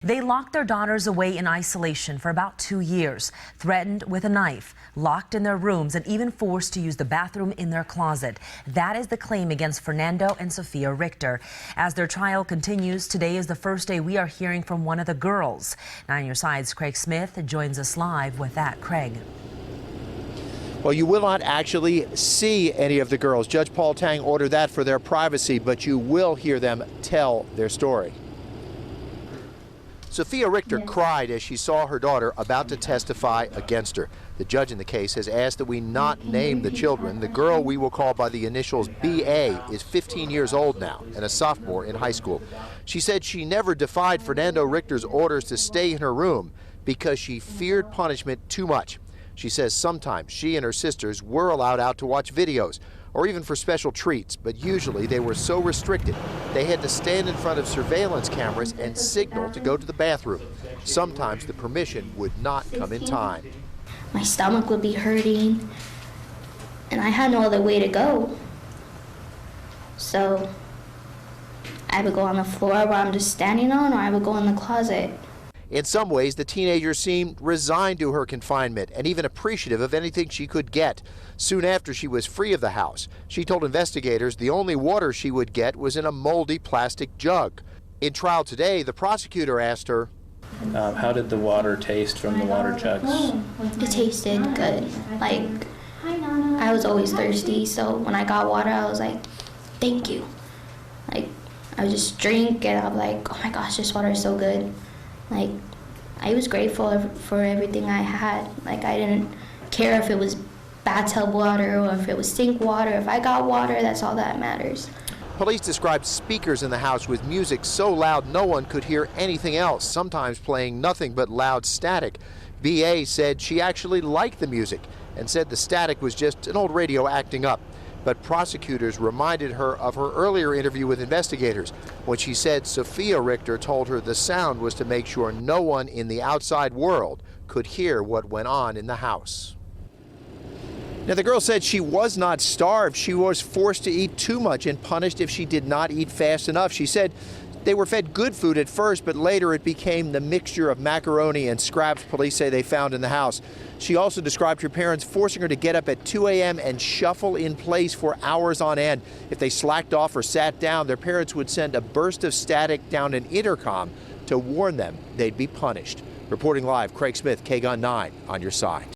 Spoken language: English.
They locked their daughters away in isolation for about 2 years, threatened with a knife, locked in their rooms, and even forced to use the bathroom in their closet. That is the claim against Fernando and Sophia Richter. As their trial continues, today is the first day we are hearing from one of the girls. 9 on your side's Craig Smith joins us live with that. Craig. Well, you will not actually see any of the girls. Judge Paul Tang ordered that for their privacy, but you will hear them tell their story. Sophia Richter cried as she saw her daughter about to testify against her. The judge in the case has asked that we not name the children. The girl we will call by the initials BA is 15 years old now and a sophomore in high school. She said she never defied Fernando Richter's orders to stay in her room because she feared punishment too much. She says sometimes she and her sisters were allowed out to watch videos or even for special treats, but usually they were so restricted they had to stand in front of surveillance cameras and signal to go to the bathroom. Sometimes the permission would not come in time. My stomach would be hurting, and I had no other way to go. So I would go on the floor where I'm just standing on, or I would go in the closet. In some ways, the teenager seemed resigned to her confinement and even appreciative of anything she could get. Soon after she was free of the house, she told investigators the only water she would get was in a moldy plastic jug. In trial today, the prosecutor asked her, how did the water taste from the water jugs? It tasted good. Like, I was always thirsty, so when I got water, I was like, thank you. Like, I would just drink and I'm like, oh my gosh, this water is so good. Like, I was grateful for everything I had. Like, I didn't care if it was bathtub water or if it was sink water. If I got water, that's all that matters. Police described speakers in the house with music so loud no one could hear anything else, sometimes playing nothing but loud static. BA said she actually liked the music and said the static was just an old radio acting up. But prosecutors reminded her of her earlier interview with investigators when she said Sophia Richter told her the sound was to make sure no one in the outside world could hear what went on in the house. Now, the girl said she was not starved. She was forced to eat too much and punished if she did not eat fast enough. She said they were fed good food at first, but later it became the mixture of macaroni and scraps police say they found in the house. She also described her parents forcing her to get up at 2 a.m. and shuffle in place for hours on end. If they slacked off or sat down, their parents would send a burst of static down an intercom to warn them they'd be punished. Reporting live, Craig Smith, KGUN-9 on your side.